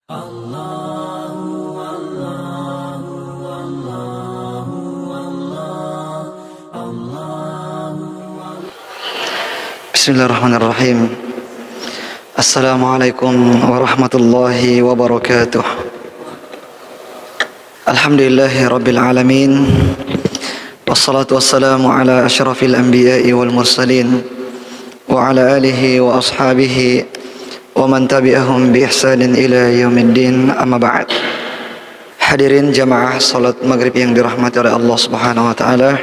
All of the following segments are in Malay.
Bismillahirrahmanirrahim. Assalamualaikum warahmatullahi wabarakatuh. Alhamdulillahi rabbil alamin. Wassalatu wassalamu ala asyrafil anbiya'i wal mursalin wa ala alihi wa ashabihi wa man tabi'ahum bi ihsanin ila yaumiddin, amma ba'd. Hadirin jamaah salat maghrib yang dirahmati oleh Allah Subhanahu wa taala.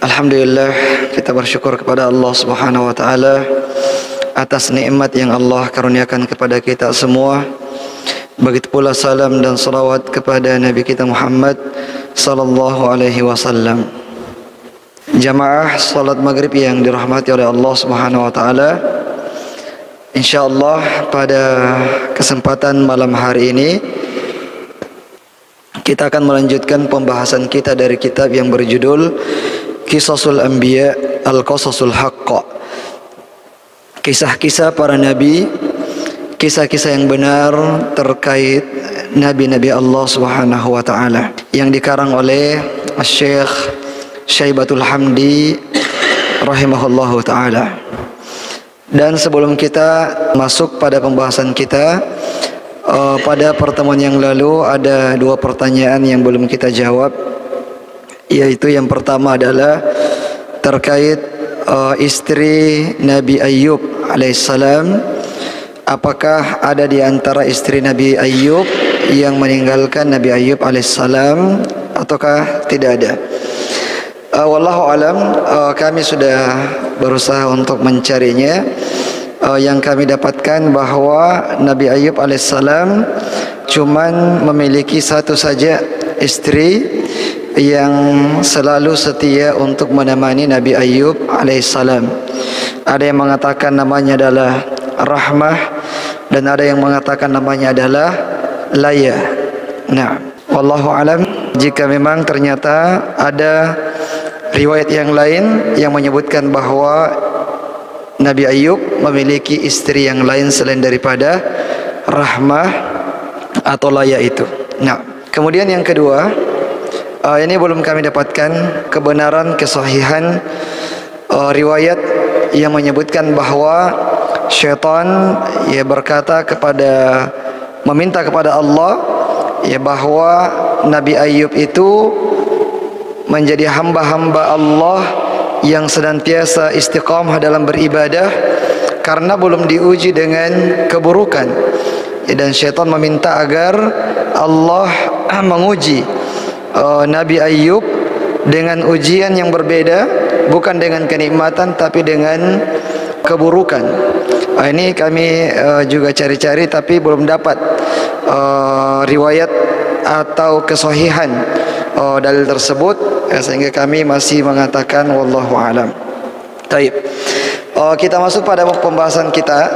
Alhamdulillah, kita bersyukur kepada Allah Subhanahu wa taala atas nikmat yang Allah karuniakan kepada kita semua. Begitu pula salam dan salawat kepada Nabi kita Muhammad sallallahu alaihi wasallam. Jamaah salat maghrib yang dirahmati oleh Allah Subhanahu wa taala, insyaallah pada kesempatan malam hari ini kita akan melanjutkan pembahasan kita dari kitab yang berjudul Qisasul Anbiya Al-Qasasul Haqqa. Kisah-kisah para nabi, kisah-kisah yang benar terkait nabi-nabi Allah Subhanahu wa taala, yang dikarang oleh Syekh Syaibatul Hamdi rahimahullahu taala. Dan sebelum kita masuk pada pembahasan kita, pada pertemuan yang lalu ada dua pertanyaan yang belum kita jawab, yaitu yang pertama adalah terkait istri Nabi Ayyub alaihissalam. Apakah ada di antara istri Nabi Ayyub yang meninggalkan Nabi Ayyub alaihissalam ataukah tidak ada? Wallahu alam, kami sudah berusaha untuk mencarinya. Yang kami dapatkan bahwa Nabi Ayyub alaihissalam cuman memiliki satu saja istri yang selalu setia untuk menemani Nabi Ayyub alaihissalam. Ada yang mengatakan namanya adalah Rahmah, dan ada yang mengatakan namanya adalah Laya. Nah, wallahu alam, jika memang ternyata ada riwayat yang lain yang menyebutkan bahwa Nabi Ayyub memiliki istri yang lain selain daripada Rahmah atau Laya itu. Nah, kemudian yang kedua, ini belum kami dapatkan kebenaran kesahihan riwayat yang menyebutkan bahwa syaitan meminta kepada Allah bahwa Nabi Ayyub itu menjadi hamba-hamba Allah yang senantiasa istiqamah dalam beribadah karena belum diuji dengan keburukan. Dan syaitan meminta agar Allah menguji Nabi Ayyub dengan ujian yang berbeda, bukan dengan kenikmatan tapi dengan keburukan. Ini kami juga cari-cari tapi belum dapat riwayat atau kesahihan dalil tersebut, sehingga kami masih mengatakan wallahu alam. Baik. Kita masuk pada pembahasan kita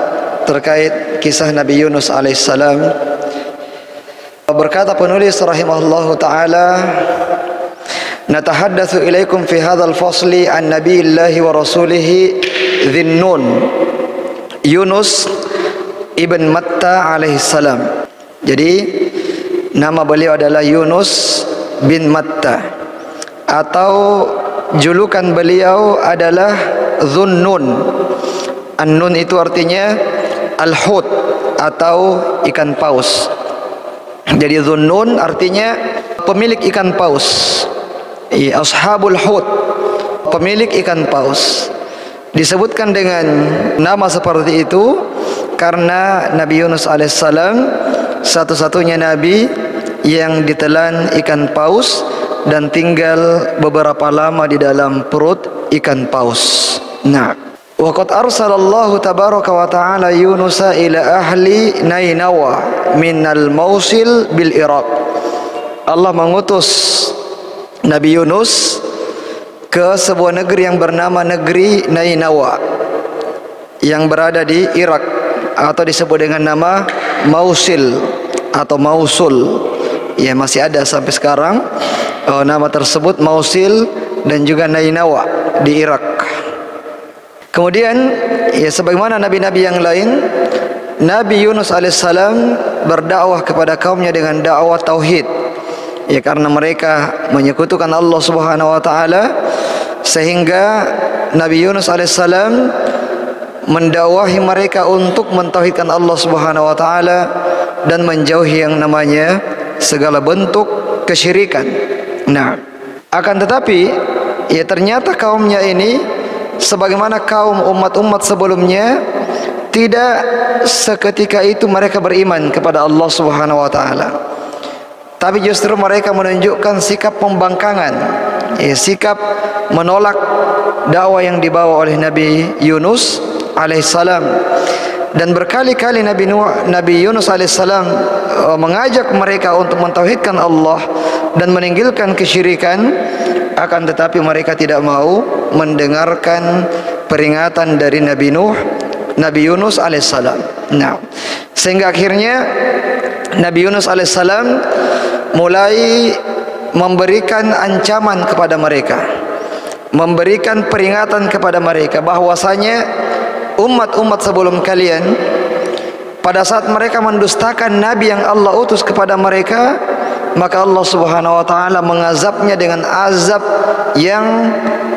terkait kisah Nabi Yunus alaihissalam. Berkata penulis rahimahullahu taala, natahaddatsu ilaikum fi hadzal fasli an nabiyillahi wa rasulihi Dhinnun Yunus ibn Matta alaihissalam. Jadi nama beliau adalah Yunus bin Matta, atau julukan beliau adalah Dhunnun. An-nun itu artinya al-hut atau ikan paus. Jadi Dhunnun artinya pemilik ikan paus. Ashabul hut, pemilik ikan paus. Disebutkan dengan nama seperti itu karena Nabi Yunus alaihissalam satu-satunya nabi yang ditelan ikan paus dan tinggal beberapa lama di dalam perut ikan paus. Nah, wa qad arsalallahu tabaraka wa ta'ala Yunusa ila ahli Nainawa minal Mausil bil Iraq. Allah mengutus Nabi Yunus ke sebuah negeri yang bernama negeri Nainawa yang berada di Irak, atau disebut dengan nama Mausil atau Mausul. Ya, masih ada sampai sekarang nama tersebut, Mausil dan juga Nainawa di Irak. Kemudian ya sebagaimana nabi-nabi yang lain, Nabi Yunus alaihissalam berdakwah kepada kaumnya dengan dakwah tauhid. Ya, karena mereka menyekutukan Allah Subhanahu wa taala, sehingga Nabi Yunus alaihissalam mendakwahi mereka untuk mentauhidkan Allah Subhanahu wa taala dan menjauhi yang namanya segala bentuk kesyirikan. Nah, akan tetapi ya ternyata kaumnya ini sebagaimana kaum umat-umat sebelumnya, tidak seketika itu mereka beriman kepada Allah Subhanahu wa taala. Tapi justru mereka menunjukkan sikap pembangkangan, sikap menolak dakwah yang dibawa oleh Nabi Yunus alaihissalam. Dan berkali-kali Nabi Yunus alaihissalam mengajak mereka untuk mentauhidkan Allah dan meninggalkan kesyirikan, akan tetapi mereka tidak mau mendengarkan peringatan dari Nabi Yunus alaihissalam. Nah, sehingga akhirnya Nabi Yunus alaihissalam mulai memberikan ancaman kepada mereka, memberikan peringatan kepada mereka bahwasanya umat-umat sebelum kalian, pada saat mereka mendustakan Nabi yang Allah utus kepada mereka, maka Allah Subhanahu wa taala mengazabnya dengan azab yang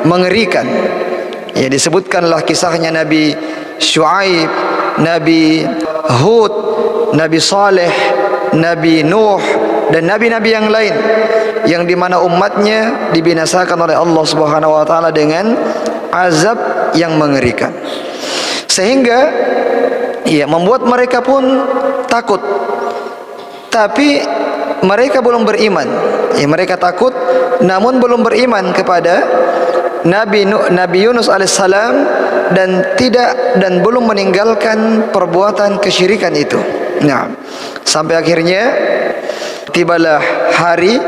mengerikan. Ya, disebutkanlah kisahnya Nabi Syuaib, Nabi Hud, Nabi Saleh, Nabi Nuh, dan nabi-nabi yang lain, yang dimana umatnya dibinasakan oleh Allah Subhanahu wa taala dengan azab yang mengerikan, sehingga ya membuat mereka pun takut. Tapi mereka belum beriman. Ya, mereka takut namun belum beriman kepada Nabi Yunus alaihissalam, dan belum meninggalkan perbuatan kesyirikan itu. Nah, sampai akhirnya tibalah hari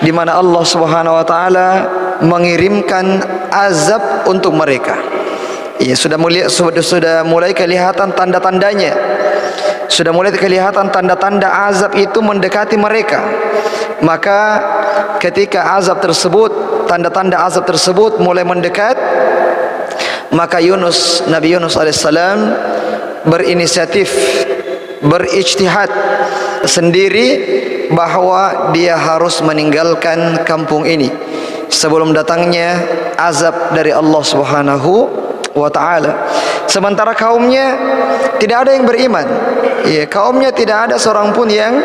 di mana Allah Subhanahu wa taala mengirimkan azab untuk mereka. Ya, sudah mulai kelihatan tanda-tandanya. Sudah mulai kelihatan tanda-tanda azab itu mendekati mereka. Maka ketika azab tersebut, tanda-tanda azab tersebut mulai mendekat, maka Nabi Yunus alaihissalam berinisiatif, berijtihad sendiri bahwa dia harus meninggalkan kampung ini sebelum datangnya azab dari Allah Subhanahu wa taala. Sementara kaumnya tidak ada yang beriman. Ya, kaumnya tidak ada seorang pun yang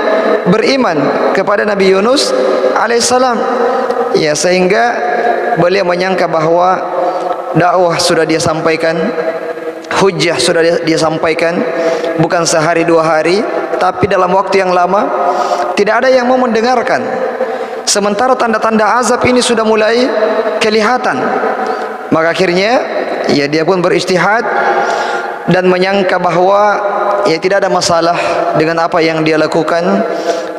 beriman kepada Nabi Yunus alaihissalam. Ya, sehingga beliau menyangka bahwa dakwah sudah dia sampaikan, hujjah sudah dia sampaikan, bukan sehari dua hari, tapi dalam waktu yang lama, tidak ada yang mau mendengarkan. Sementara tanda-tanda azab ini sudah mulai kelihatan. Maka akhirnya ya dia pun berijtihad dan menyangka bahwa ya tidak ada masalah dengan apa yang dia lakukan,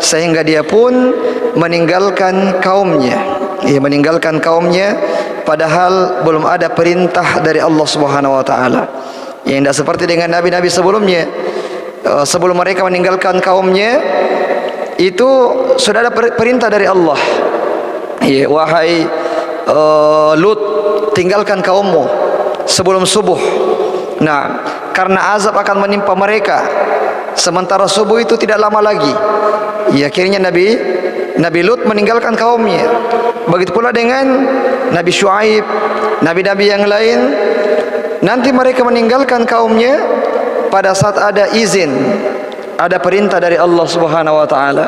sehingga dia pun meninggalkan kaumnya. Ya, meninggalkan kaumnya padahal belum ada perintah dari Allah Subhanahu wa taala. Yang tidak seperti dengan nabi-nabi sebelumnya. Sebelum mereka meninggalkan kaumnya, itu sudah ada perintah dari Allah. Ya, wahai Lut, tinggalkan kaummu sebelum subuh. Nah, karena azab akan menimpa mereka sementara subuh itu tidak lama lagi. Ya, akhirnya Nabi Lut meninggalkan kaumnya. Begitu pula dengan Nabi Syuaib, nabi-nabi yang lain. Nanti mereka meninggalkan kaumnya pada saat ada izin, ada perintah dari Allah Subhanahu wa taala.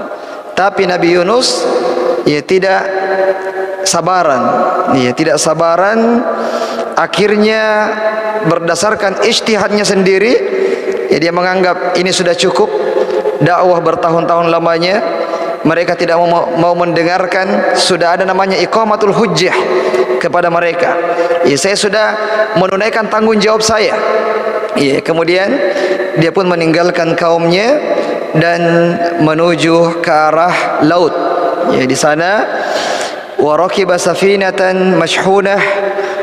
Tapi Nabi Yunus ya tidak sabaran. Ya, tidak sabaran. Akhirnya berdasarkan ijtihadnya sendiri, ya dia menganggap ini sudah cukup dakwah bertahun-tahun lamanya. Mereka tidak mau mendengarkan. Sudah ada namanya iqamatul hujjah kepada mereka. Ya, saya sudah menunaikan tanggung jawab saya. Ya, kemudian dia pun meninggalkan kaumnya dan menuju ke arah laut. Ya, di sana wa rakiba safinatan mashhunah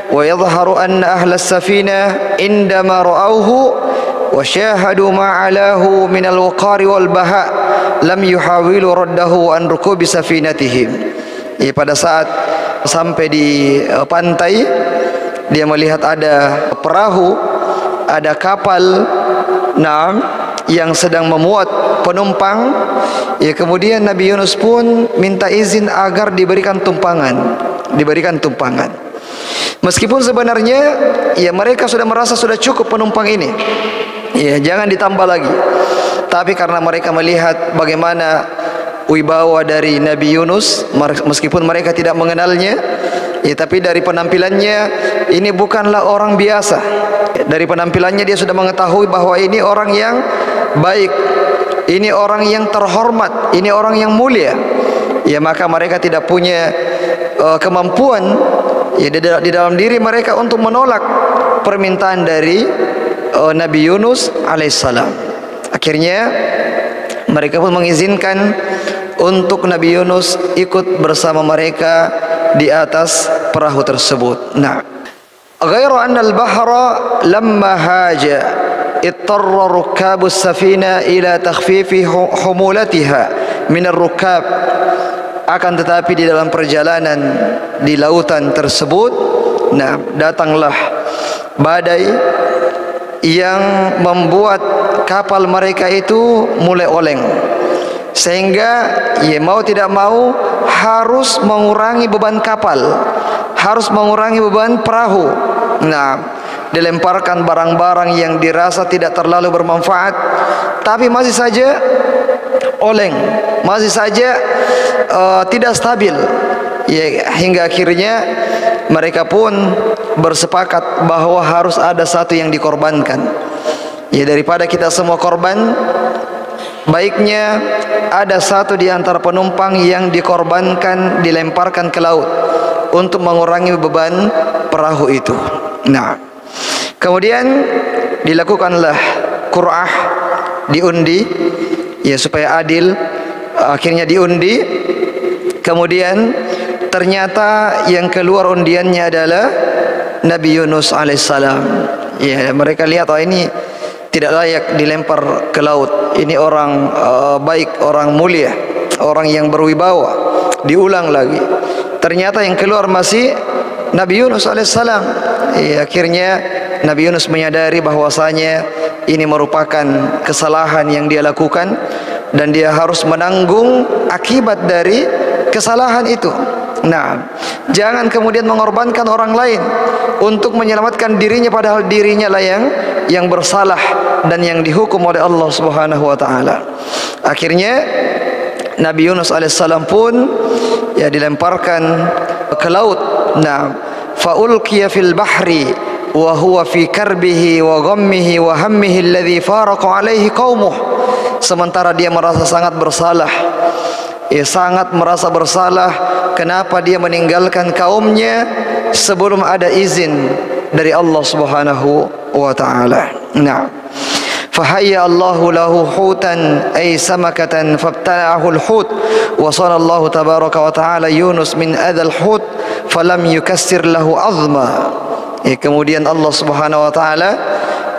wa yadhharu anna ahla as-safinah indama ra'awhu wa syahadu ma'alahu min al-waqari wal baha lam yuhawilu raddahu an rukubi safinatihim. Ya, pada saat sampai di pantai, dia melihat ada perahu, ada kapal, yang sedang memuat penumpang. Ya, kemudian Nabi Yunus pun minta izin agar diberikan tumpangan. Meskipun sebenarnya ya mereka sudah merasa sudah cukup penumpang ini. Ya, jangan ditambah lagi. Tapi karena mereka melihat bagaimana wibawa dari Nabi Yunus, meskipun mereka tidak mengenalnya, ya, tapi dari penampilannya ini bukanlah orang biasa. Dari penampilannya dia sudah mengetahui bahwa ini orang yang baik, ini orang yang terhormat, ini orang yang mulia. Ya, maka mereka tidak punya kemampuan ya di dalam diri mereka untuk menolak permintaan dari Nabi Yunus alaihissalam. Akhirnya mereka pun mengizinkan untuk Nabi Yunus ikut bersama mereka di atas perahu tersebut. Nah, ghairu anna al-bahra lamma haja ittarra rukkabus safina ila takhfifi humulatiha min ar-rukkab. Akan tetapi di dalam perjalanan di lautan tersebut, nah, datanglah badai yang membuat kapal mereka itu mulai oleng, sehingga ya mau tidak mau harus mengurangi beban kapal, harus mengurangi beban perahu. Nah, dilemparkan barang-barang yang dirasa tidak terlalu bermanfaat, tapi masih saja oleng, masih saja tidak stabil. Ya, hingga akhirnya mereka pun bersepakat bahwa harus ada satu yang dikorbankan. Ya, daripada kita semua korban, baiknya ada satu di antara penumpang yang dikorbankan, dilemparkan ke laut untuk mengurangi beban perahu itu. Nah, kemudian dilakukanlah qur'ah, diundi, ya, supaya adil. Akhirnya diundi, kemudian ternyata yang keluar undiannya adalah Nabi Yunus alaihissalam. Ya, mereka lihat, oh, ini tidak layak dilempar ke laut. Ini orang baik, orang mulia, orang yang berwibawa. Diulang lagi. Ternyata yang keluar masih Nabi Yunus alaihissalam. Ya, akhirnya Nabi Yunus menyadari bahwasanya ini merupakan kesalahan yang dia lakukan dan dia harus menanggung akibat dari kesalahan itu. Nah, jangan kemudian mengorbankan orang lain untuk menyelamatkan dirinya, padahal dirinya lah yang bersalah dan yang dihukum oleh Allah Subhanahu wa taala. Akhirnya Nabi Yunus alaihissalam pun ya dilemparkan ke laut. Nah, faulqiya fil bahri wa huwa fi karbihi wa ghammihi wa hammihi alladhi faraqa alaihi qaumuh. Sementara dia merasa sangat bersalah, ya, sangat merasa bersalah kenapa dia meninggalkan kaumnya sebelum ada izin dari Allah Subhanahu wa taala. Nah, fahayya Allahu lahu hutan ay samakatan fabtala'ahu al-hut wa sallallahu tabaraka wa ta'ala Yunus min adal hut falam yukassir lahu azma. Ya, kemudian Allah Subhanahu wa taala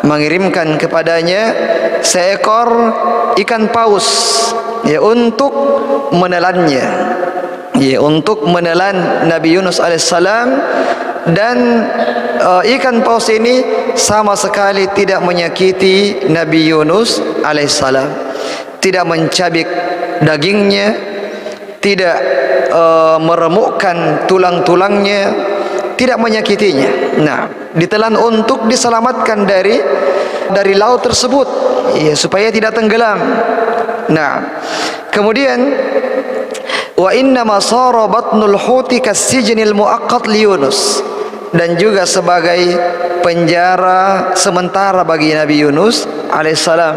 mengirimkan kepadanya seekor ikan paus, ya, untuk menelannya, ya, untuk menelan Nabi Yunus alaihissalam. Dan ikan paus ini sama sekali tidak menyakiti Nabi Yunus alaihissalam, tidak mencabik dagingnya, tidak meremukkan tulang-tulangnya, tidak menyakitinya. Nah, ditelan untuk diselamatkan dari laut tersebut, ya, supaya tidak tenggelam. Nah, kemudian wa inna ma sara batnul huti kasijnil muaqqat li Yunus, dan juga sebagai penjara sementara bagi Nabi Yunus alaihissalam.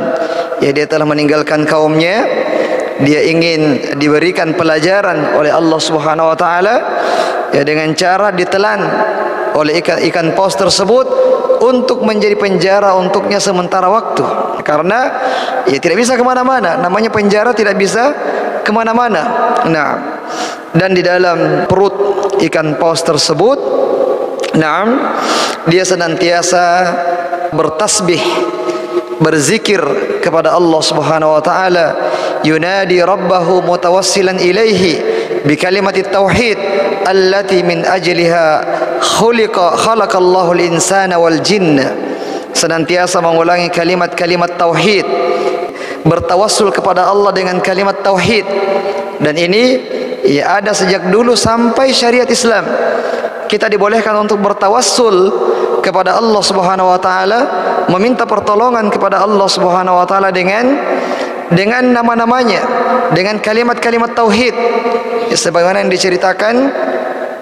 Ya, dia telah meninggalkan kaumnya, dia ingin diberikan pelajaran oleh Allah Subhanahu wa taala, ya, dengan cara ditelan oleh ikan paus tersebut untuk menjadi penjara untuknya sementara waktu. Karena ya tidak bisa kemana-mana, namanya penjara tidak bisa kemana-mana. Nah, dan di dalam perut ikan paus tersebut, nah, dia senantiasa bertasbih, berzikir kepada Allah Subhanahu wa taala, yunadi rabbahu mutawassilan ilaihi bi kalimatit tauhid allati min ajliha khalaqallahu al-insana wal jinna. Senantiasa mengulangi kalimat-kalimat tauhid bertawassul kepada Allah dengan kalimat tauhid. Dan ini ya ada sejak dulu sampai syariat Islam. Kita dibolehkan untuk bertawassul kepada Allah Subhanahu wa taala, meminta pertolongan kepada Allah Subhanahu wa taala dengan nama-namanya, dengan kalimat-kalimat tauhid. Ya, sebagaimana yang diceritakan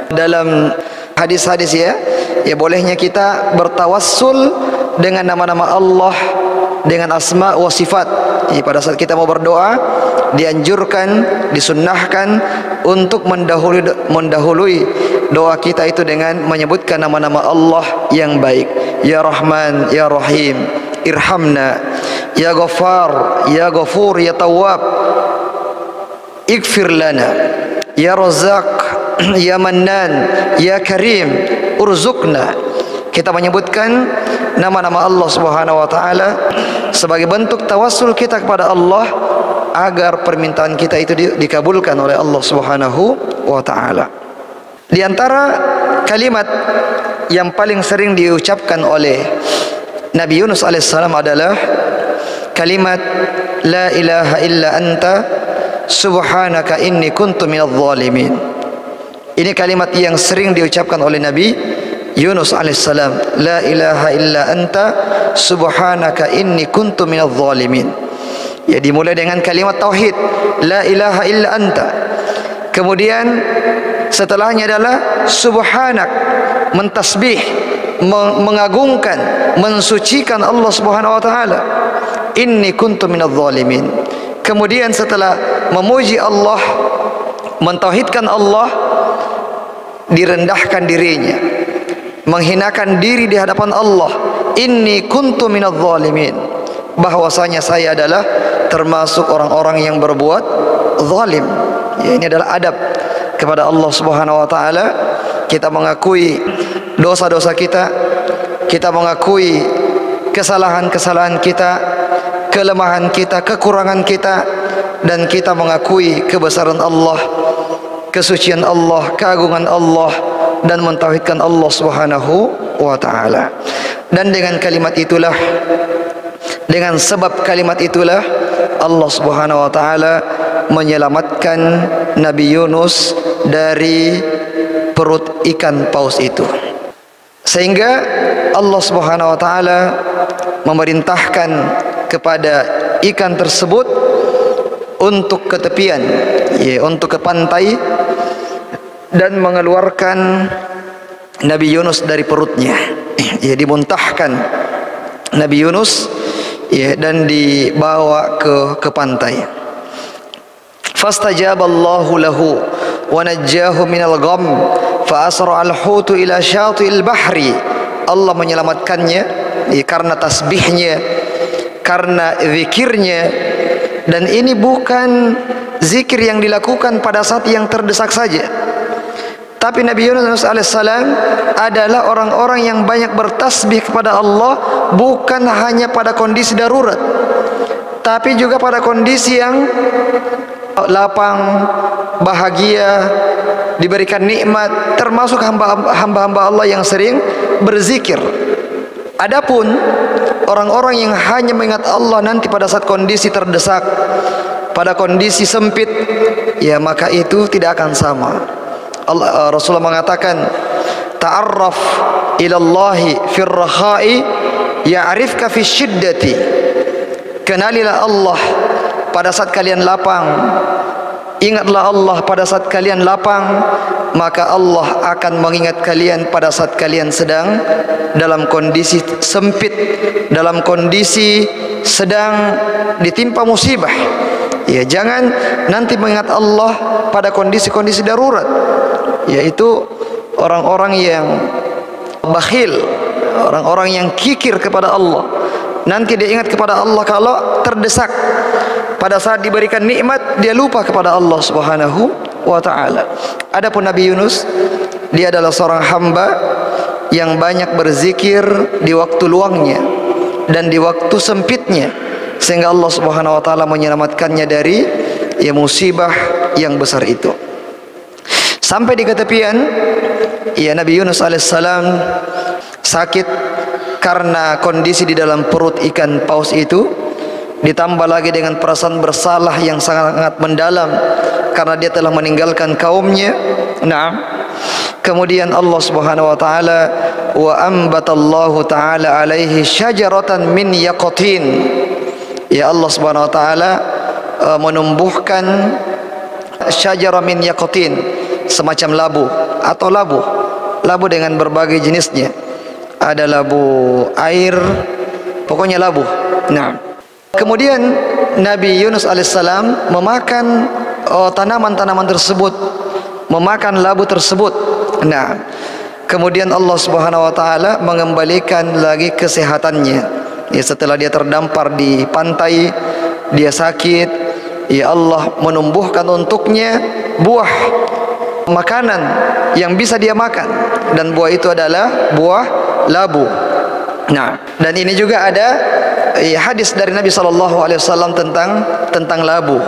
dalam hadis-hadis ya bolehnya kita bertawassul dengan nama-nama Allah, dengan asma wa sifat. Ya, pada saat kita mau berdoa dianjurkan, disunnahkan untuk mendahului doa kita itu dengan menyebutkan nama-nama Allah yang baik. Ya Rahman, Ya Rahim, Irhamna, Ya Ghaffar, Ya Ghafur, Ya Tawwab, Ighfir lana, Ya Razzaq, Ya Mannan, Ya Karim, Urzuqna. Kita menyebutkan nama-nama Allah Subhanahu wa taala sebagai bentuk tawassul kita kepada Allah agar permintaan kita itu dikabulkan oleh Allah Subhanahu wa taala. Di antara kalimat yang paling sering diucapkan oleh Nabi Yunus alaihissalam adalah kalimat La ilaha illa anta subhanaka inni kuntu minadh dhalimin. Ini kalimat yang sering diucapkan oleh Nabi Yunus alaihissalam. La ilaha illa anta subhanaka inni kuntu minadh dhalimin. Ya, dimulai dengan kalimat tauhid, La ilaha illa anta. Kemudian setelahnya adalah subhanak, mentasbih, mengagungkan, mensucikan Allah Subhanahu wa taala. Inni kuntu minadh dhalimin. Kemudian setelah memuji Allah, mentauhidkan Allah, direndahkan dirinya, menghinakan diri di hadapan Allah. Inni kuntu minadh dhalimin. Bahwasanya saya adalah termasuk orang-orang yang berbuat zalim. Ya, ini adalah adab kepada Allah Subhanahu wa taala. Kita mengakui dosa-dosa kita, kita mengakui kesalahan-kesalahan kita, kelemahan kita, kekurangan kita, dan kita mengakui kebesaran Allah, kesucian Allah, keagungan Allah, dan mentauhidkan Allah Subhanahu wa taala. Dan dengan kalimat itulah, dengan sebab kalimat itulah Allah Subhanahu wa taala menyelamatkan Nabi Yunus dari perut ikan paus itu. Sehingga Allah Subhanahu wa taala memerintahkan kepada ikan tersebut untuk ke tepian, ya, untuk ke pantai, dan mengeluarkan Nabi Yunus dari perutnya. Ya, dimuntahkan Nabi Yunus, ya, dan dibawa ke pantai. Fastajaballahu lahu wa najjahu minal gham fa asra al-hutu ila syati'il bahri. Allah menyelamatkannya karena tasbihnya, karena zikirnya. Dan ini bukan zikir yang dilakukan pada saat yang terdesak saja, tapi Nabi Yunus alaihissalam adalah orang-orang yang banyak bertasbih kepada Allah, bukan hanya pada kondisi darurat, tapi juga pada kondisi yang lapang, bahagia, diberikan nikmat, termasuk hamba-hamba Allah yang sering berzikir. Adapun orang-orang yang hanya mengingat Allah nanti pada saat kondisi terdesak, pada kondisi sempit, ya maka itu tidak akan sama. Rasulullah mengatakan, ta'arraf ilallahi fir rakhai ya'rifka fi syiddati. Kenalilah Allah pada saat kalian lapang, ingatlah Allah pada saat kalian lapang, maka Allah akan mengingat kalian pada saat kalian sedang dalam kondisi sempit, dalam kondisi sedang ditimpa musibah. Ya, jangan nanti mengingat Allah pada kondisi-kondisi darurat, yaitu orang-orang yang bakhil, orang-orang yang kikir kepada Allah. Nanti dia ingat kepada Allah kalau terdesak. Pada saat diberikan nikmat, dia lupa kepada Allah Subhanahu wa ta'ala. Adapun Nabi Yunus, dia adalah seorang hamba yang banyak berzikir di waktu luangnya dan di waktu sempitnya, sehingga Allah Subhanahu wa ta'ala menyelamatkannya dari musibah yang besar itu. Sampai di ketepian, Nabi Yunus alaihissalam sakit karena kondisi di dalam perut ikan paus itu. ditambah lagi dengan perasaan bersalah yang sangat mendalam karena dia telah meninggalkan kaumnya. Kemudian Allah Subhanahu wa taala, wa ambatallahu taala alaihi syajaratan min yaqatin. Ya, Allah Subhanahu wa taala menumbuhkan syajarah min yaqatin, semacam labu atau labu dengan berbagai jenisnya. Ada labu air, pokoknya labu. Kemudian Nabi Yunus alaihissalam memakan tanaman-tanaman tersebut, memakan labu tersebut. Kemudian Allah Subhanahu wa taala mengembalikan lagi kesehatannya. Ya, setelah dia terdampar di pantai, dia sakit, ya Allah menumbuhkan untuknya buah makanan yang bisa dia makan, dan buah itu adalah buah labu. Dan ini juga ada hadis dari Nabi SAW tentang labu.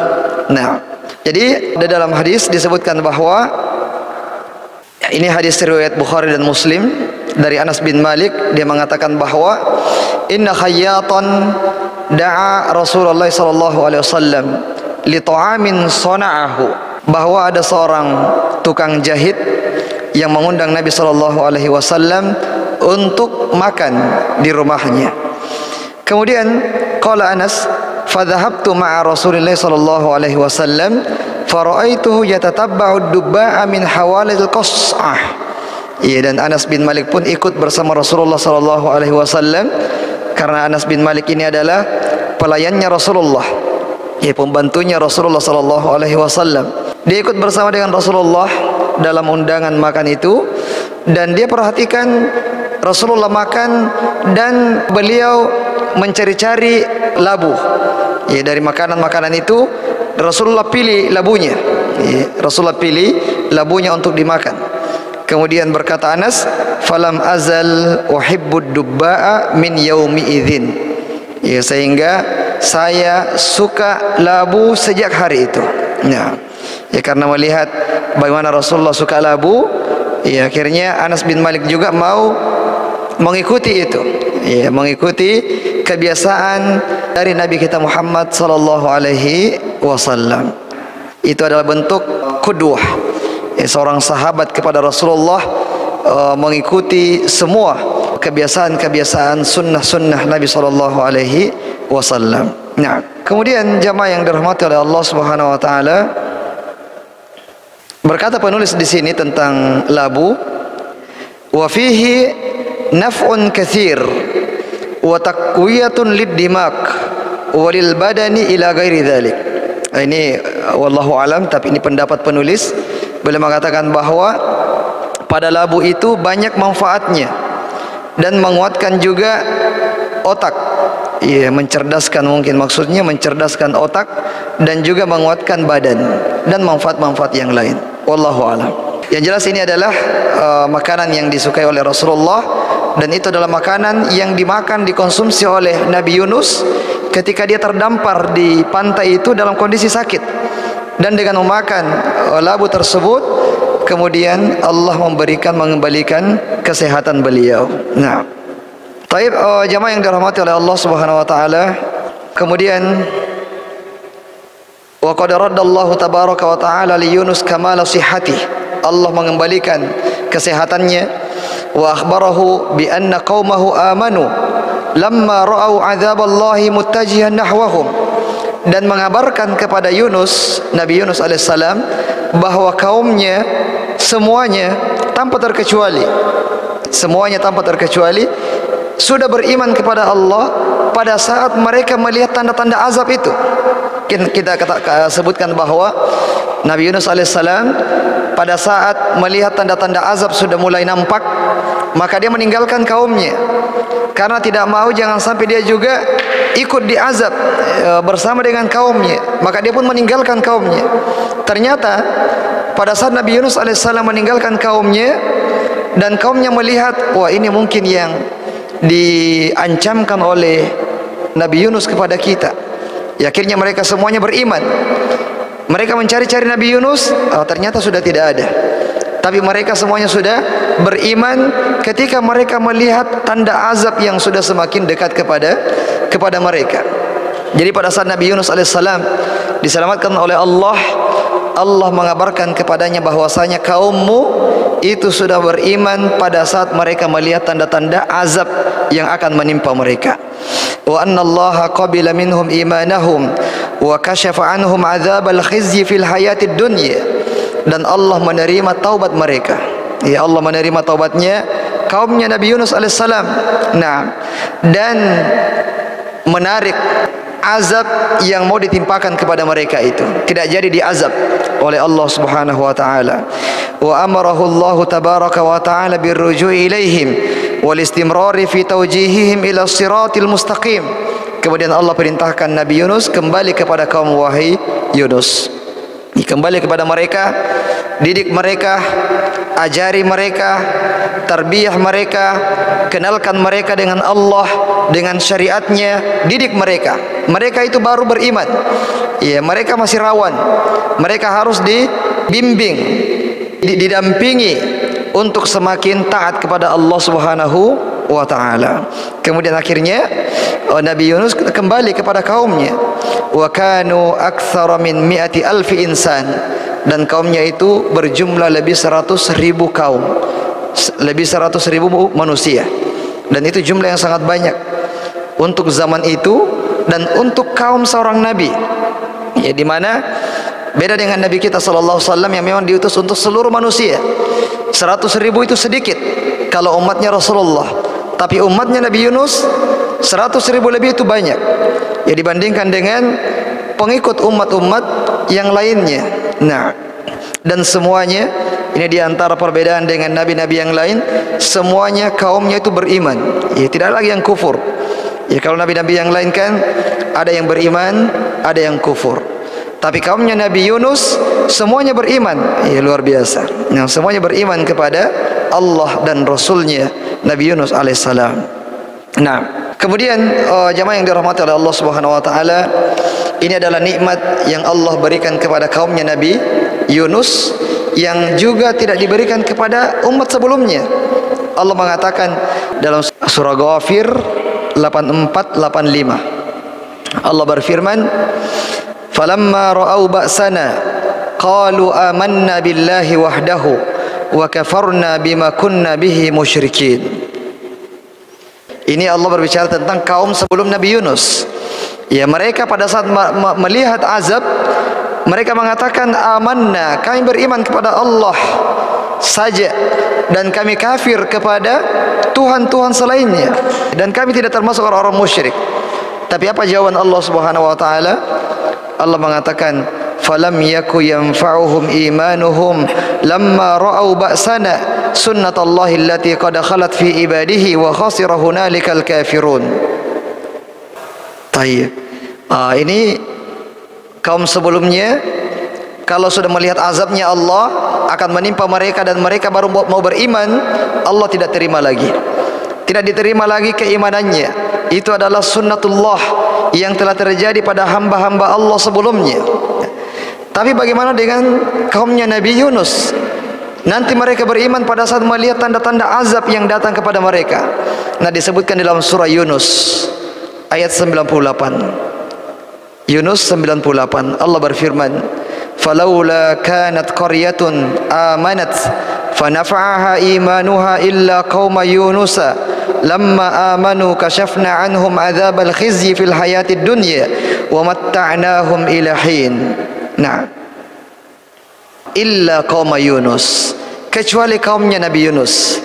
Jadi di dalam hadis disebutkan bahwa ini hadis riwayat Bukhari dan Muslim dari Anas bin Malik. Dia mengatakan bahwa inna khayyatan da'a Rasulullah SAW li ta'amin sana'ahu, bahwa ada seorang tukang jahit yang mengundang Nabi SAW untuk makan di rumahnya. Kemudian qala Anas, fadhahabtu ma'a Rasulillah SAW fara'aituhu yatatabba'u ad-dubba'a min hawalil qas'ah. Dan Anas bin Malik pun ikut bersama Rasulullah SAW, karena Anas bin Malik ini adalah pelayannya Rasulullah, pembantunya Rasulullah SAW. Dia ikut bersama dengan Rasulullah dalam undangan makan itu, dan dia perhatikan Rasulullah makan dan beliau mencari-cari labu. Dari makanan-makanan itu Rasulullah pilih labunya. Rasulullah pilih labunya untuk dimakan. Kemudian berkata Anas, falam azal uhibbud dubba'a min yaumi idzin. Sehingga saya suka labu sejak hari itu. Karena melihat bagaimana Rasulullah suka labu, akhirnya Anas bin Malik juga mau mengikuti itu, mengikuti kebiasaan dari Nabi kita Muhammad sallallahu alaihi wasallam. Itu adalah bentuk qudwah, seorang sahabat kepada Rasulullah, mengikuti semua kebiasaan-kebiasaan sunnah-sunnah Nabi sallallahu alaihi wasallam. Kemudian jamaah yang dirahmati oleh Allah Subhanahu wa taala, berkata penulis di sini tentang labu, wa fihi naf'un katsir wa taqwiyatun lid-dimaq wa lil badani ila ghairi dzalik. Ini wallahu alam, tapi ini pendapat penulis. Beliau mengatakan bahwa pada labu itu banyak manfaatnya dan menguatkan juga otak. Mencerdaskan, mungkin maksudnya mencerdaskan otak dan juga menguatkan badan dan manfaat-manfaat yang lain. Wallahu alam. Yang jelas ini adalah makanan yang disukai oleh Rasulullah, dan itu adalah makanan yang dimakan, dikonsumsi oleh Nabi Yunus ketika dia terdampar di pantai itu dalam kondisi sakit. Dan dengan memakan labu tersebut, kemudian Allah mengembalikan kesehatan beliau. Taib, jamaah yang dirahmati oleh Allah Subhanahu wa taala. Kemudian wa qad raddallahu tabaraka wa taala li Yunus kamala sihhati. Allah mengembalikan kesehatannya. Wa akhbarahu bi anna qaumahu amanu lamma ra'au adzaballahi muttajihan nahwahum. Dan mengabarkan kepada Yunus, Nabi Yunus alaihissalam, bahwa kaumnya semuanya tanpa terkecuali sudah beriman kepada Allah pada saat mereka melihat tanda-tanda azab itu. Kita sebutkan bahwa Nabi Yunus alaihissalam pada saat melihat tanda-tanda azab sudah mulai nampak, maka dia meninggalkan kaumnya, karena tidak mau jangan sampai dia juga ikut diazab bersama dengan kaumnya. Maka dia pun meninggalkan kaumnya. Ternyata pada saat Nabi Yunus alaihissalam meninggalkan kaumnya, dan kaumnya melihat, wah, ini mungkin yang diancamkan oleh Nabi Yunus kepada kita. Akhirnya mereka semuanya beriman. Mereka mencari-cari Nabi Yunus, ternyata sudah tidak ada. Tapi mereka semuanya sudah beriman ketika mereka melihat tanda azab yang sudah semakin dekat kepada mereka. Jadi pada saat Nabi Yunus alaihissalam diselamatkan oleh Allah, Allah mengabarkan kepadanya bahwasanya kaummu itu sudah beriman pada saat mereka melihat tanda-tanda azab yang akan menimpa mereka. Wa anna Allah qabila minhum imanahum wa kashafa anhum adzabal khizyi fil hayatid dunya. Dan Allah menerima taubat mereka. Ya, Allah menerima taubatnya kaumnya Nabi Yunus alaihissalam. Nah, dan menarik azab yang mau ditimpakan kepada mereka itu tidak jadi diazab oleh Allah Subhanahu wa taala. Wa amarahu Allah tabaraka wa taala birruju'i ilaihim wal istimrari fi tawjihihim ila siratil mustaqim. Kemudian Allah perintahkan Nabi Yunus kembali kepada kaum wahai Yunus. Kembali kepada mereka, didik mereka, ajari mereka, tarbiyah mereka, kenalkan mereka dengan Allah, dengan syariatnya, didik mereka. Mereka itu baru beriman. Ya, mereka masih rawan. Mereka harus dibimbing, didampingi untuk semakin taat kepada Allah Subhanahu wa taala. Kemudian akhirnya Nabi Yunus kembali kepada kaumnya. Wa kanu aktsara min 100,000 insan, dan kaumnya itu berjumlah lebih 100,000 kaum, lebih 100,000 manusia, dan itu jumlah yang sangat banyak untuk zaman itu dan untuk kaum seorang nabi. Ya, di mana beda dengan Nabi kita sallallahu alaihi wasallam yang memang diutus untuk seluruh manusia. 100,000 itu sedikit kalau umatnya Rasulullah, tapi umatnya Nabi Yunus 100,000 lebih itu banyak. Ya, dibandingkan dengan pengikut umat-umat yang lainnya. Nah, dan semuanya ini diantara perbedaan dengan nabi-nabi yang lain, semuanya kaumnya itu beriman. Ya, tidak lagi yang kufur. Ya, kalau nabi-nabi yang lain kan ada yang beriman, ada yang kufur. Tapi kaumnya Nabi Yunus semuanya beriman. Ya, luar biasa. Nah, semuanya beriman kepada Allah dan Rasulnya Nabi Yunus alaihissalam. Nah, kemudian jamaah yang dirahmati oleh Allah Subhanahu wa taala, ini adalah nikmat yang Allah berikan kepada kaumnya Nabi Yunus yang juga tidak diberikan kepada umat sebelumnya. Allah mengatakan dalam surah Ghafir 84-85, Allah berfirman, "Falamma ra'au ba'sana qalu amanna billahi wahdahu wa kafarna bima kunna bihi musyrikin." Ini Allah berbicara tentang kaum sebelum Nabi Yunus. Ya, mereka pada saat melihat azab, mereka mengatakan amanna, kami beriman kepada Allah saja, dan kami kafir kepada Tuhan-Tuhan selainnya, dan kami tidak termasuk orang-orang musyrik. Tapi apa jawaban Allah Subhanahu wa taala? Allah mengatakan, falam yaku yanfa'uhum imanuhum lamma ra'au ba'sana sunnatullahi allati qad khalat fi ibadihi wa khasira hunalikal kafirun. Tayyib. Ini kaum sebelumnya kalau sudah melihat azabnya Allah akan menimpa mereka dan mereka baru mau beriman, Allah tidak terima lagi. Tidak diterima lagi keimanannya. Itu adalah sunnatullah yang telah terjadi pada hamba-hamba Allah sebelumnya. Tapi bagaimana dengan kaumnya Nabi Yunus? Nanti mereka beriman pada saat melihat tanda-tanda azab yang datang kepada mereka. Nah, disebutkan dalam surah Yunus ayat 98. Yunus 98, Allah berfirman, "Falaula kanat qaryatun amanat fanafa'aha imanuha illa qauma Yunus lamma amanu kashafna anhum adzabal khizyi fil hayatid dunya wa matta'nahum ila hin." Nah, illa qauma Yunus, kecuali kaumnya Nabi Yunus.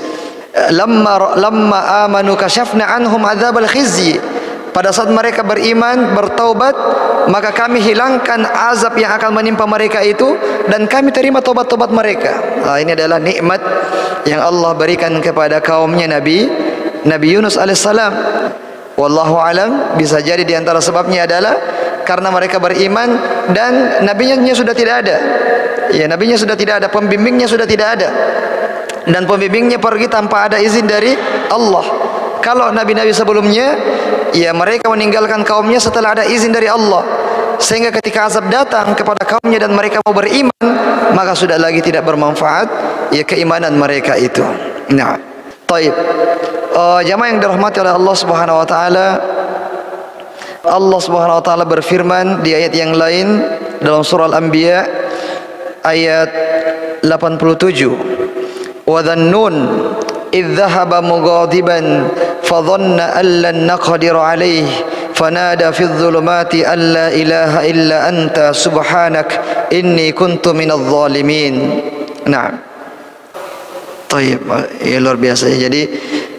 Lamma amanu kashafna anhum adzabal khizyi, pada saat mereka beriman, bertaubat, maka kami hilangkan azab yang akan menimpa mereka itu, dan kami terima taubat-taubat mereka. Ini adalah nikmat yang Allah berikan kepada kaumnya Nabi Yunus alaihissalam. Wallahu alam, bisa jadi di antara sebabnya adalah karena mereka beriman dan nabinya sudah tidak ada. Ya, nabinya sudah tidak ada, pembimbingnya sudah tidak ada, dan pembimbingnya pergi tanpa ada izin dari Allah. Kalau nabi-nabi sebelumnya, ya mereka meninggalkan kaumnya setelah ada izin dari Allah, sehingga ketika azab datang kepada kaumnya dan mereka mau beriman, maka sudah lagi tidak bermanfaat ya keimanan mereka itu. Nah, taib. Jamaah yang dirahmati oleh Allah Subhanahu wa taala, Allah Subhanahu wa taala berfirman di ayat yang lain dalam surah Al-Anbiya ayat 87. Wa dhannun idh dhahaba mughadiban fadhanna an lan naqdir alayhi fanada fi dhulumati an la ilaha illa anta subhanak inni kuntu minadh dhalimin. Nah, taib, ya luar biasa. Jadi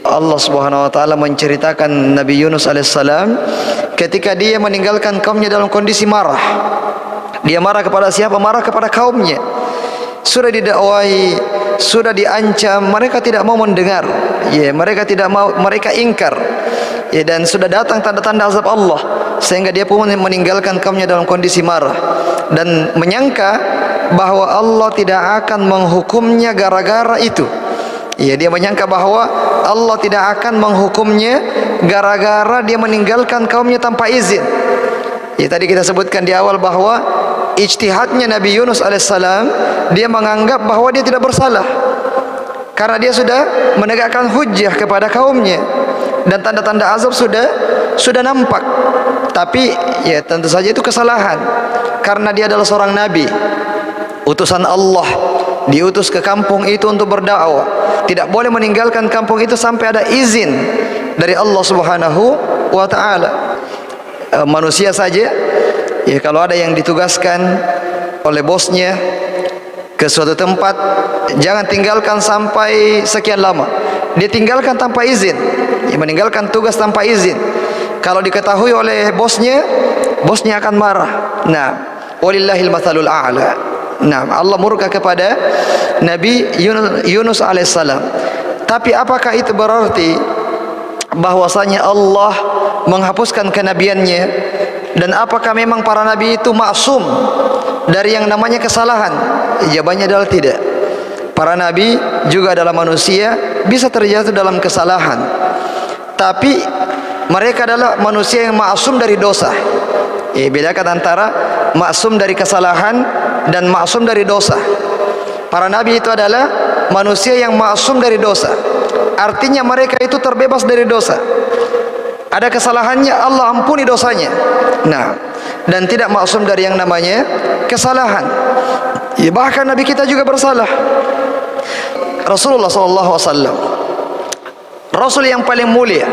Allah Subhanahu wa taala menceritakan Nabi Yunus alaihissalam ketika dia meninggalkan kaumnya dalam kondisi marah. Dia marah kepada siapa? Marah kepada kaumnya. Sudah didakwai, sudah diancam, mereka tidak mau mendengar. Ya, mereka tidak mau, mereka ingkar. Ya, dan sudah datang tanda-tanda azab Allah sehingga dia pun meninggalkan kaumnya dalam kondisi marah dan menyangka bahwa Allah tidak akan menghukumnya gara-gara itu. Ya, dia menyangka bahwa Allah tidak akan menghukumnya gara-gara dia meninggalkan kaumnya tanpa izin. Ya, tadi kita sebutkan di awal bahwa ijtihadnya Nabi Yunus alaihissalam, dia menganggap bahwa dia tidak bersalah karena dia sudah menegakkan hujjah kepada kaumnya dan tanda-tanda azab sudah nampak. Tapi ya tentu saja itu kesalahan karena dia adalah seorang nabi, utusan Allah, diutus ke kampung itu untuk berdakwah. Tidak boleh meninggalkan kampung itu sampai ada izin dari Allah Subhanahu wa taala. Manusia saja, ya kalau ada yang ditugaskan oleh bosnya ke suatu tempat, jangan tinggalkan sampai sekian lama. Dia tinggalkan tanpa izin, ya, meninggalkan tugas tanpa izin. Kalau diketahui oleh bosnya, bosnya akan marah. Nah, walillahil mathalul a'la. Nah, Allah murka kepada Nabi Yunus alaihissalam. Tapi apakah itu berarti bahwasanya Allah menghapuskan kenabiannya? Dan apakah memang para nabi itu maksum dari yang namanya kesalahan? Jawabannya adalah tidak. Para nabi juga adalah manusia, bisa terjatuh dalam kesalahan. Tapi mereka adalah manusia yang maksum dari dosa. Bedakan antara maksum dari kesalahan dan maksum dari dosa. Para nabi itu adalah manusia yang maksum dari dosa. Artinya mereka itu terbebas dari dosa. Ada kesalahannya, Allah ampuni dosanya. Nah, dan tidak maksum dari yang namanya kesalahan. Ya, bahkan Nabi kita juga bersalah. Rasulullah SAW, Rasul yang paling mulia,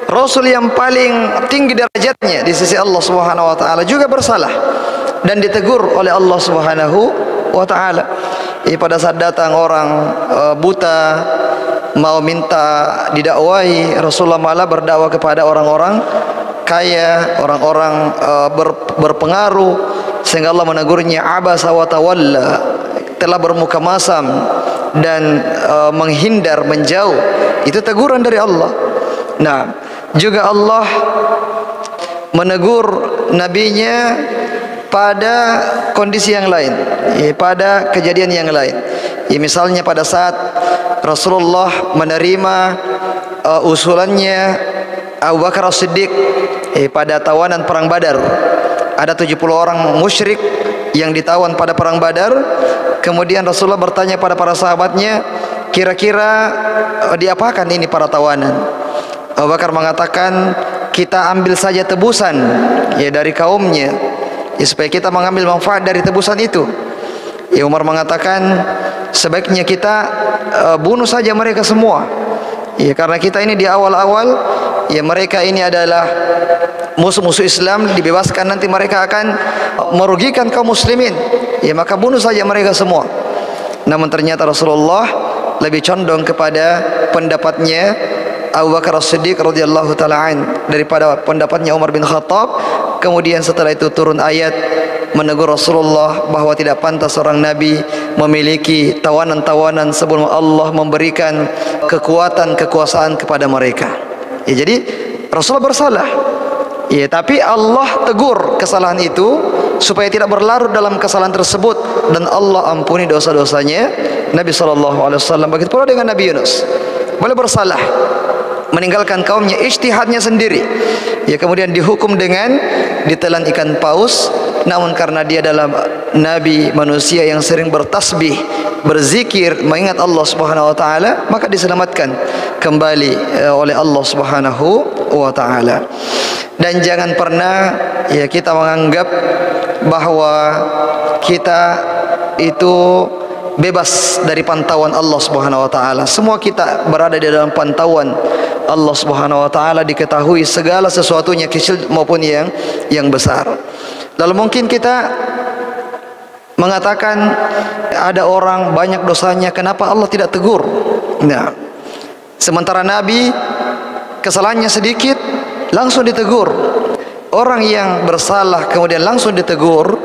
Rasul yang paling tinggi derajatnya di sisi Allah Subhanahu wa taala juga bersalah dan ditegur oleh Allah Subhanahu wa taala. Pada saat datang orang buta mau minta didakwai, Rasulullah malah berdakwah kepada orang-orang kaya, orang-orang berpengaruh, sehingga Allah menegurnya, abasa wa tawalla, telah bermuka masam dan menghindar, menjauh. Itu teguran dari Allah. Nah, juga Allah menegur nabinya pada kondisi yang lain, pada kejadian yang lain. Misalnya pada saat Rasulullah menerima usulannya Abu Bakar As-Siddiq pada tawanan perang Badar. Ada 70 orang musyrik yang ditawan pada perang Badar. Kemudian Rasulullah bertanya pada para sahabatnya, kira-kira diapakan ini para tawanan? Abu Bakar mengatakan, kita ambil saja tebusan dari kaumnya, supaya kita mengambil manfaat dari tebusan itu. Umar mengatakan, sebaiknya kita bunuh saja mereka semua. Karena kita ini di awal-awal, mereka ini adalah musuh-musuh Islam, dibebaskan nanti mereka akan merugikan kaum muslimin. Maka bunuh saja mereka semua. Namun ternyata Rasulullah lebih condong kepada pendapatnya Abu Bakar As-Siddiq radhiyallahu taala daripada pendapatnya Umar bin Khattab. Kemudian setelah itu turun ayat menegur Rasulullah bahwa tidak pantas seorang nabi memiliki tawanan-tawanan sebelum Allah memberikan kekuatan, kekuasaan kepada mereka. Jadi Rasulullah bersalah. Tapi Allah tegur kesalahan itu supaya tidak berlarut dalam kesalahan tersebut dan Allah ampuni dosa-dosanya Nabi SAW. Begitu pula dengan Nabi Yunus, boleh bersalah, meninggalkan kaumnya, ijtihadnya sendiri, kemudian dihukum dengan ditelan ikan paus. Namun karena dia adalah nabi manusia yang sering bertasbih, berzikir, mengingat Allah Subhanahu wa taala, maka diselamatkan kembali oleh Allah Subhanahu wa taala. Dan jangan pernah ya kita menganggap bahwa kita itu bebas dari pantauan Allah Subhanahu wa taala. Semua kita berada di dalam pantauan Allah Subhanahu wa taala, diketahui segala sesuatunya, kecil maupun yang besar. Lalu mungkin kita mengatakan ada orang banyak dosanya, kenapa Allah tidak tegur? Nah, sementara Nabi kesalahannya sedikit langsung ditegur. Orang yang bersalah kemudian langsung ditegur,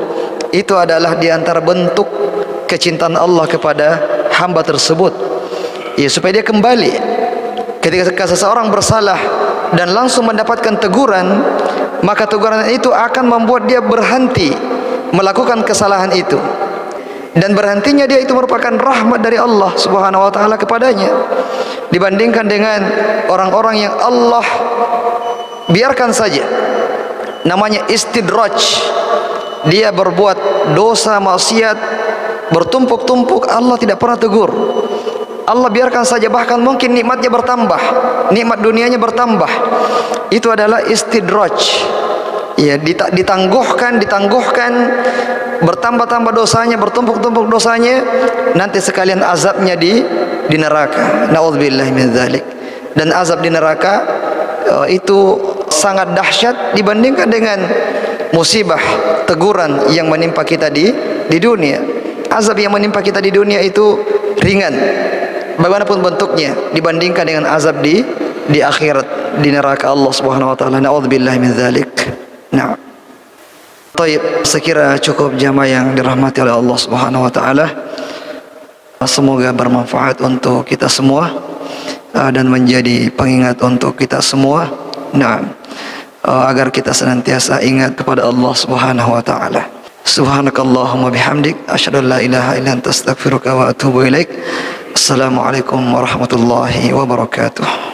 itu adalah di antara bentuk kecintaan Allah kepada hamba tersebut. Ya, supaya dia kembali. Ketika seseorang bersalah dan langsung mendapatkan teguran, maka teguran itu akan membuat dia berhenti melakukan kesalahan itu. Dan berhentinya dia itu merupakan rahmat dari Allah Subhanahu wa taala kepadanya, dibandingkan dengan orang-orang yang Allah biarkan saja, namanya istidraj. Dia berbuat dosa maksiat bertumpuk-tumpuk, Allah tidak pernah tegur. Allah biarkan saja, bahkan mungkin nikmatnya bertambah, nikmat dunianya bertambah. Itu adalah istidraj. Ya, ditangguhkan, bertambah-tambah dosanya, bertumpuk-tumpuk dosanya, nanti sekalian azabnya di neraka. Nauzubillahi min dzalik. Dan azab di neraka itu sangat dahsyat dibandingkan dengan musibah teguran yang menimpa kita di dunia. Azab yang menimpa kita di dunia itu ringan bagaimanapun bentuknya dibandingkan dengan azab di akhirat, di neraka Allah Subhanahu wa taala. Nauzubillahi min dzalik. Nah, baik, sekira cukup jamaah yang dirahmati oleh Allah Subhanahu wa taala. Semoga bermanfaat untuk kita semua dan menjadi pengingat untuk kita semua. Nah, agar kita senantiasa ingat kepada Allah Subhanahu wa taala. Subhanakallahumma bihamdik, asyhadu an la ilaha illa anta, astaghfiruka wa atubu ilaik. Assalamualaikum warahmatullahi wabarakatuh.